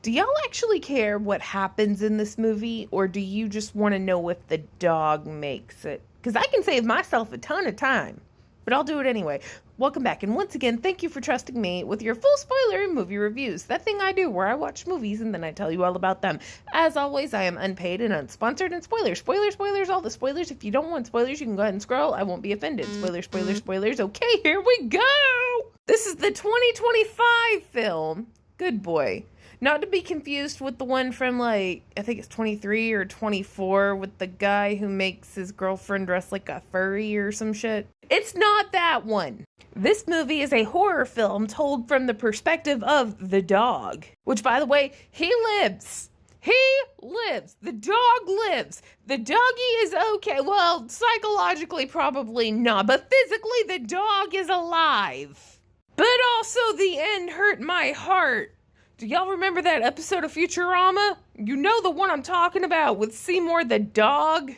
Do y'all actually care what happens in this movie, or do you just want to know if the dog makes it? Because I can save myself a ton of time, but I'll do it anyway. Welcome back, and once again, thank you for trusting me with your full spoiler movie reviews. That thing I do where I watch movies and then I tell you all about them. As always, I am unpaid and unsponsored, and spoilers, all the spoilers. If you don't want spoilers, you can go ahead and scroll. I won't be offended. Spoilers. Okay, here we go! This is the 2025 film, Good Boy. Not to be confused with the one from, like, I think it's 23 or 24 with the guy who makes his girlfriend dress like a furry or some shit. It's not that one. This movie is a horror film told from the perspective of the dog. Which, by the way, he lives. He lives. The dog lives. The doggy is okay. Well, psychologically, probably not. But physically, the dog is alive. But also, the end hurt my heart. Do y'all remember that episode of Futurama? You know the one I'm talking about with Seymour the dog?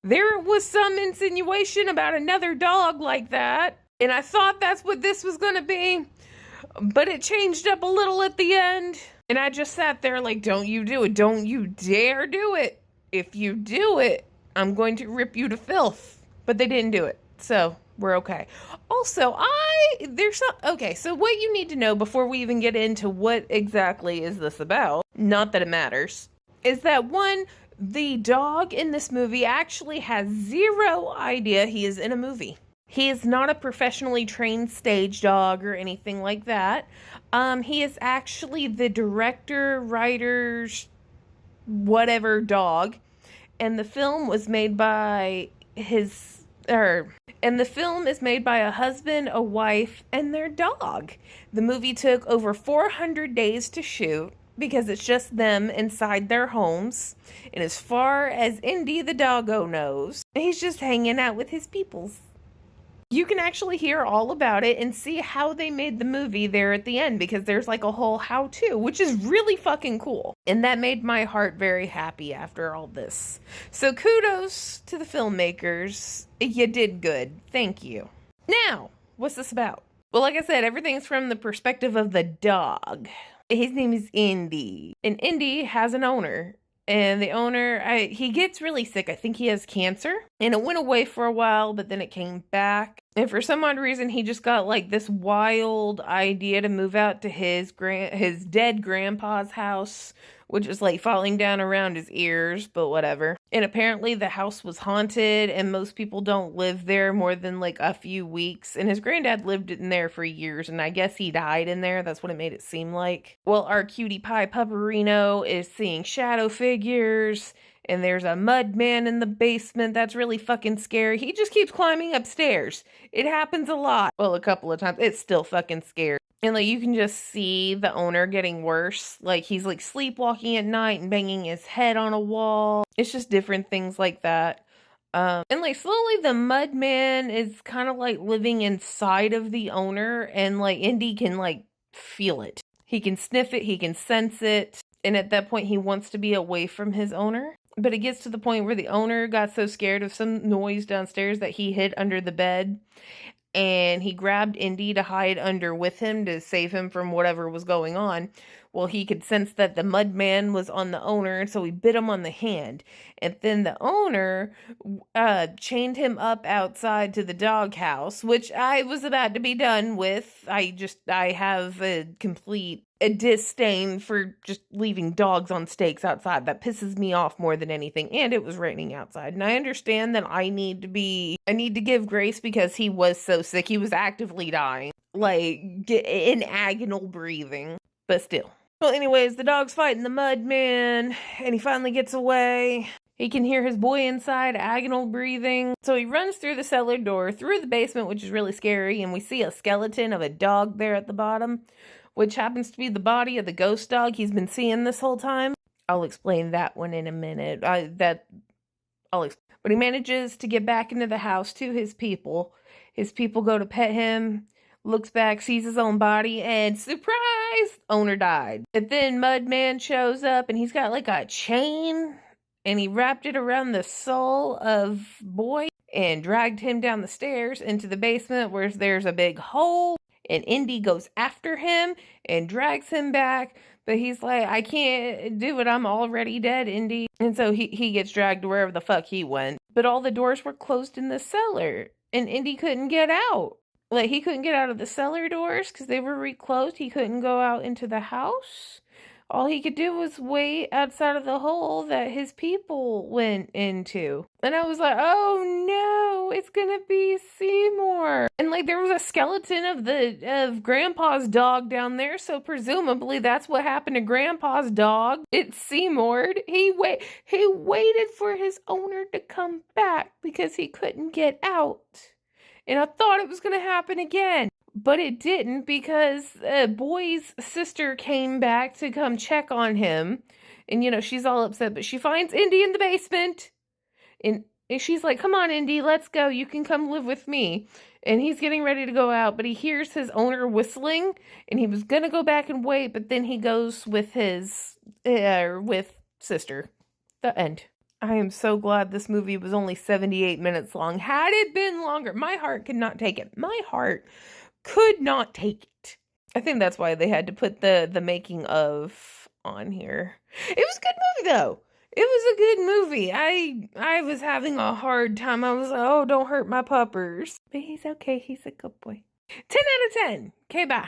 There was some insinuation about another dog like that, and I thought that's what this was gonna be, but it changed up a little at the end, and I just sat there like, don't you do it, don't you dare do it. If you do it, I'm going to rip you to filth. But they didn't do it, so we're okay. Also, so what you need to know before we even get into what exactly is this about, not that it matters, is that one, the dog in this movie actually has zero idea he is in a movie. He is not a professionally trained stage dog or anything like that. He is actually the director, writer's, whatever dog, and the film was made by and the film is made by a husband, a wife, and their dog. The movie took over 400 days to shoot because it's just them inside their homes. And as far as Indy the doggo knows, he's just hanging out with his peoples. You can actually hear all about it and see how they made the movie there at the end, because there's like a whole how-to, which is really fucking cool. And that made my heart very happy after all this. So kudos to the filmmakers. You did good. Thank you. Now, what's this about? Well, like I said, everything's from the perspective of the dog. His name is Indy. And Indy has an owner. And the owner, he gets really sick. I think he has cancer. And it went away for a while, but then it came back. And for some odd reason, he just got like this wild idea to move out to his dead grandpa's house, which is like falling down around his ears, but whatever. And apparently the house was haunted, and most people don't live there more than like a few weeks. And his granddad lived in there for years, and I guess he died in there. That's what it made it seem like. Well, our cutie pie Pupperino is seeing shadow figures, and there's a mud man in the basement. That's really fucking scary. He just keeps climbing upstairs. It happens a lot. Well, a couple of times. It's still fucking scary. And like you can just see the owner getting worse. Like he's like sleepwalking at night and banging his head on a wall. It's just different things like that. And like slowly the mud man is kind of like living inside of the owner, and like Indy can like feel it. He can sniff it, he can sense it. And at that point he wants to be away from his owner. But it gets to the point where the owner got so scared of some noise downstairs that he hid under the bed. And he grabbed Indy to hide under with him to save him from whatever was going on. Well, he could sense that the mud man was on the owner, so he bit him on the hand. And then the owner chained him up outside to the doghouse, which I was about to be done with. I have a complete disdain for just leaving dogs on stakes outside. That pisses me off more than anything. And it was raining outside. And I understand that I need to give grace because he was so sick. He was actively dying, like in agonal breathing, but still. Well, anyways, the dog's fighting the mud man, and he finally gets away. He can hear his boy inside, agonal breathing. So he runs through the cellar door, through the basement, which is really scary, and we see a skeleton of a dog there at the bottom, which happens to be the body of the ghost dog he's been seeing this whole time. I'll explain that one in a minute. But he manages to get back into the house to his people. His people go to pet him. Looks back, sees his own body, and surprise! Owner died. And then Mudman shows up, and he's got like a chain, and he wrapped it around the soul of Boy and dragged him down the stairs into the basement where there's a big hole. And Indy goes after him and drags him back. But he's like, I can't do it. I'm already dead, Indy. And so he gets dragged wherever the fuck he went. But all the doors were closed in the cellar, and Indy couldn't get out. Like, he couldn't get out of the cellar doors because they were reclosed. He couldn't go out into the house. All he could do was wait outside of the hole that his people went into. And I was like, oh no, it's gonna be Seymour. And like, there was a skeleton of Grandpa's dog down there, so presumably that's what happened to Grandpa's dog. It Seymour'd. He waited for his owner to come back because he couldn't get out. And I thought it was gonna happen again. But it didn't, because Boy's sister came back to come check on him. And, she's all upset, but she finds Indy in the basement. And she's like, come on, Indy, let's go. You can come live with me. And he's getting ready to go out, but he hears his owner whistling. And he was going to go back and wait, but then he goes with his, with sister. The end. I am so glad this movie was only 78 minutes long. Had it been longer, my heart could not take it. My heart could not take it. I think that's why they had to put the making of on here. It was a good movie though. It was a good movie. I was having a hard time. I was like, oh, don't hurt my puppers. But he's okay. He's a good boy. 10 out of 10. Okay, bye.